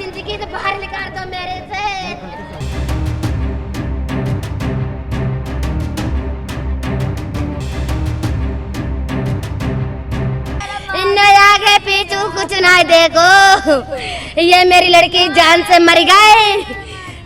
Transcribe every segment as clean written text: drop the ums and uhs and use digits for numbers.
जिंदगी तो बाहर निकाल दो मेरे से। इन्हें आगे पीछू कुछ ना देखो, ये मेरी लड़की जान से मर गई,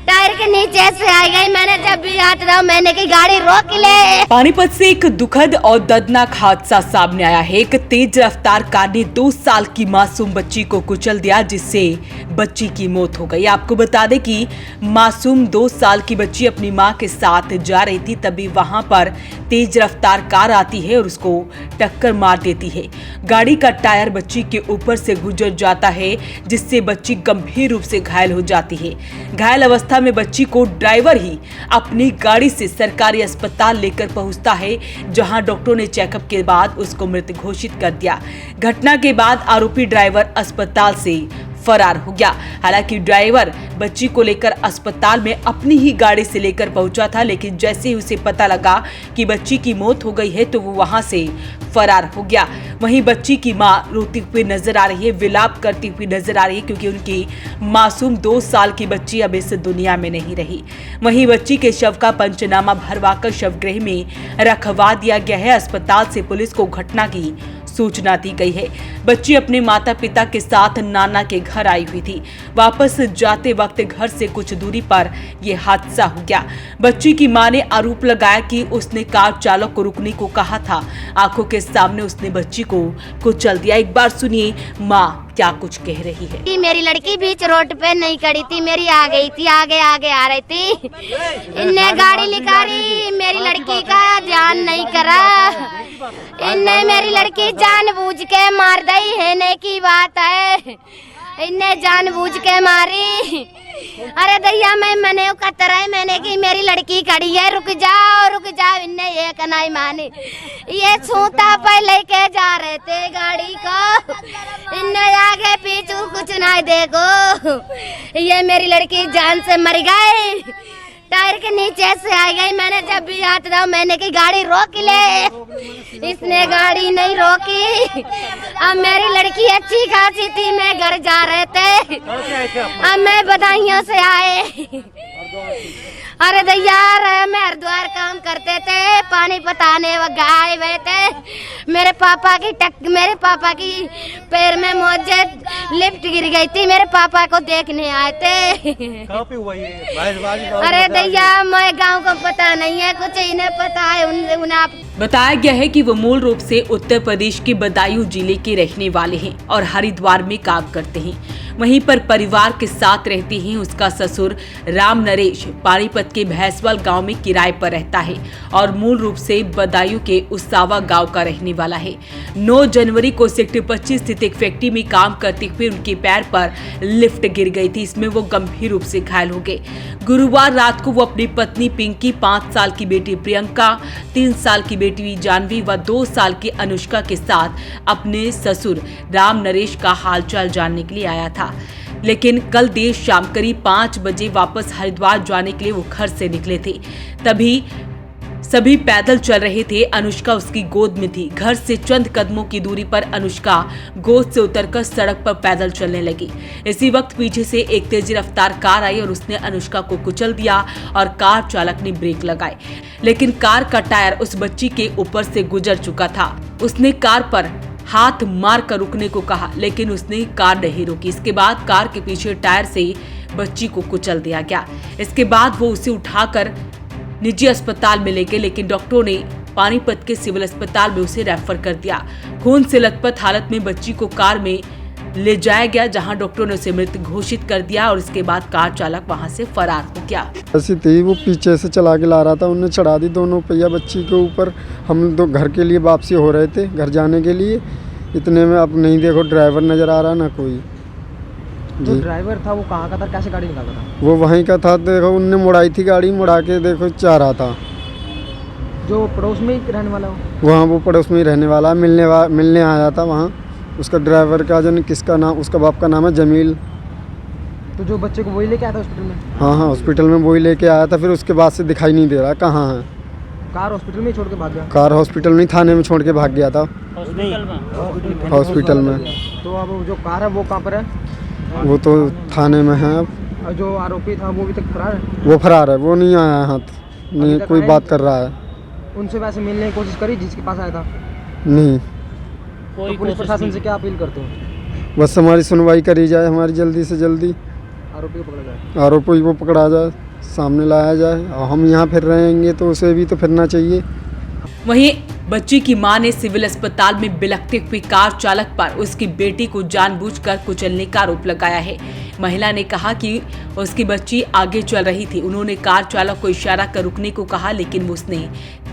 टायर के नीचे से आ गई। मैंने जब भी हाथ रहा मैंने की गाड़ी रोक ले। पानीपत से एक दुखद और दर्दनाक हादसा सामने आया है। एक तेज रफ्तार कार ने 2 साल की मासूम बच्ची को कुचल दिया, जिससे बच्ची की मौत हो गई। आपको बता दें कि मासूम 2 साल की बच्ची अपनी मां के साथ जा रही थी, तभी वहां पर तेज रफ्तार कार आती है और उसको टक्कर मार देती है। गाड़ी का टायर बच्ची के ऊपर से गुजर जाता है, जिससे बच्ची गंभीर रूप से घायल हो जाती है। घायल अवस्था में बच्ची को ड्राइवर ही अपनी गाड़ी से सरकारी अस्पताल लेकर पहुंचता है, जहां डॉक्टरों ने चेकअप के बाद उसको मृत घोषित कर दिया। घटना के बाद आरोपी ड्राइवर अस्पताल से फरार हो गया। हालांकि ड्राइवर बच्ची को लेकर अस्पताल में अपनी ही गाड़ी से लेकर पहुंचा था, लेकिन जैसे ही उसे पता लगा कि बच्ची की मौत हो गई है तो वो वहां से फरार हो गया। वहीं बच्ची की मां रोती हुई नजर आ रही है, विलाप करती हुई नजर आ रही है, क्योंकि उनकी मासूम 2 साल की बच्ची अब इस दुनिया में नहीं रही। वहीं बच्ची के शव का पंचनामा भरवाकर शवगृह में रखवा दिया गया है। अस्पताल से पुलिस को घटना की सूचना दी गई है। बच्ची अपने माता पिता के साथ नाना के घर आई हुई थी। वापस जाते वक्त घर से कुछ दूरी पर यह हादसा हो गया। बच्ची की मां ने आरोप लगाया कि उसने कार चालक को रुकने को कहा था। आंखों के सामने उसने बच्ची को कुचल दिया। एक बार सुनिए मां क्या कुछ कह रही है। मेरी लड़की बीच रोड पे नहीं खड़ी थी, मेरी आ गई थी, आगे आगे आ रही थी। इनने गाड़ी निकाली, मेरी लड़की का ध्यान नहीं करा। इनने मेरी लड़की जानबूझ के मार दी है, ने की बात है, इनने जानबूझ के मारी। अरे दैया मैंने कतर है, मैंने की मेरी लड़की खड़ी है, रुक जाओ। इनने एक नहीं मानी। ये छूता पे लेके जा रहे थे गाड़ी को, इनने आगे पीछू कुछ ना देखो, ये मेरी लड़की जान से मर गई, टायर के नीचे से आ गई। मैंने जब भी हाथ रहा मैंने की गाड़ी रोक ले, इसने गाड़ी नहीं रोकी। अब मेरी लड़की अच्छी खासी थी, मैं घर जा रहे थे, अब मैं बधाइयों से आए। अरे दैया मैं हरिद्वार काम करते थे, पानी पताने आए हुए थे। मेरे पापा की पैर में मोजे लिफ्ट गिर गई थी, मेरे पापा को देखने आए थे। कहाँ पे हुआ ये? अरे दैया मैं गांव को पता नहीं है, कुछ इन्हें पता है। बताया गया है कि वो मूल रूप से उत्तर प्रदेश के बदायूं जिले के रहने वाले हैं और हरिद्वार में काम करते हैं। वहीं पर परिवार के साथ रहते हैं। उसका ससुर राम नरेश पानीपत के भैंसवाल गांव में किराए पर रहता है और मूल रूप से बदायूं के उसावा गांव का रहने वाला है। 9 जनवरी को सेक्टर 25 स्थित एक फैक्ट्री में काम करते हुए उनके पैर पर लिफ्ट गिर गई थी। इसमें वो गंभीर रूप से घायल हो गए। गुरुवार रात को वो अपनी पत्नी पिंकी, 5 साल की बेटी प्रियंका, 3 साल की बेटी जानवी व 2 साल की अनुष्का के साथ अपने ससुर राम नरेश का हालचाल जानने के लिए आया था। लेकिन कल देर शाम करीब 5 बजे वापस हरिद्वार जाने के लिए वो घर से निकले थे। तभी सभी पैदल चल रहे थे। अनुष्का उसकी गोद में थी। घर से चंद कदमों की दूरी पर अनुष्का गोद से उतरकर सड़क पर पैदल चलने लगी। इसी वक्त पीछे से एक तेज रफ्तार कार आई और उसने अनुष्का को कुचल दिया और कार चालक ने ब्रेक लगाए, लेकिन कार का टायर उस बच्ची के ऊपर से गुजर चुका था। उसने कार पर हाथ मार कर रुकने को कहा, लेकिन उसने कार नहीं रोकी। इसके बाद कार के पीछे टायर से बच्ची को कुचल दिया गया। इसके बाद वो उसे उठाकर निजी अस्पताल में ले गए, लेकिन डॉक्टरों ने पानीपत के सिविल अस्पताल में उसे रेफर कर दिया। खून से लथपथ हालत में बच्ची को कार में ले जाया गया, जहां डॉक्टरों ने उसे मृत घोषित कर दिया और इसके बाद कार चालक वहां से फरार हो गया। ऐसी थी, वो पीछे से चला के ला रहा था, उन्होंने चढ़ा दी दोनों पहिया बच्ची के ऊपर। हम तो घर के लिए वापसी हो रहे थे, घर जाने के लिए। इतने में अब नहीं देखो ड्राइवर नज़र आ रहा ना कोई। जो ड्राइवर था वो कहाँ का था, कैसे गाड़ी निकाला था? वो वहीं का था। देखो उनने मुड़ाई थी गाड़ी, मुड़ा के देखो चाह रहा था। जो पड़ोस में ही रहने वाला हो? वहाँ वो पड़ोस में ही रहने वाला, मिलने आया था वहाँ। उसका ड्राइवर का जन किसका नाम, उसका बाप का नाम है जमील। तो जो बच्चे को वही लेके आया था हॉस्पिटल में? हाँ हॉस्पिटल में वही लेके आया था। फिर उसके बाद से दिखाई नहीं दे रहा कहाँ है। कार हॉस्पिटल में छोड़ के भाग गया? कार हॉस्पिटल में, थाने में छोड़ के भाग गया था। हॉस्पिटल में। तो अब जो कार है वो कहाँ पर है? वो तो थाने में है अब। और जो आरोपी था वो अभी तक फरार है? वो फरार है, वो नहीं आया यहाँ नहीं अभी तक कोई आया बात नहीं? कर रहा है उनसे वैसे मिलने की कोशिश करी जिसके पास आया था? नहीं। तो पुलिस प्रशासन से क्या अपील करते हैं? बस हमारी सुनवाई करी जाए, हमारी जल्दी से जल्दी आरोपी को पकड़ा जाए। आरोपी को पकड़ा जाए, सामने लाया जाए। और हम यहाँ फिर रहेंगे तो उसे भी तो फिरना चाहिए। वहीं बच्ची की मां ने सिविल अस्पताल में बिलखते हुए कार चालक पर उसकी बेटी को जानबूझकर कुचलने का आरोप लगाया है। महिला ने कहा कि उसकी बच्ची आगे चल रही थी, उन्होंने कार चालक को इशारा कर रुकने को कहा लेकिन उसने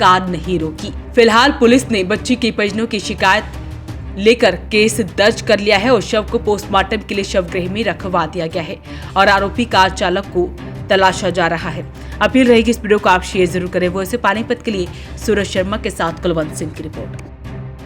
कार नहीं रोकी। फिलहाल पुलिस ने बच्ची के परिजनों की शिकायत लेकर केस दर्ज कर लिया है और शव को पोस्टमार्टम के लिए शवगृह में रखवा दिया गया है और आरोपी कार चालक को तलाशा जा रहा है। अपील रहेगी इस वीडियो को आप शेयर जरूर करें। वो ऐसे पानीपत के लिए सूरज शर्मा के साथ कुलवंत सिंह की रिपोर्ट।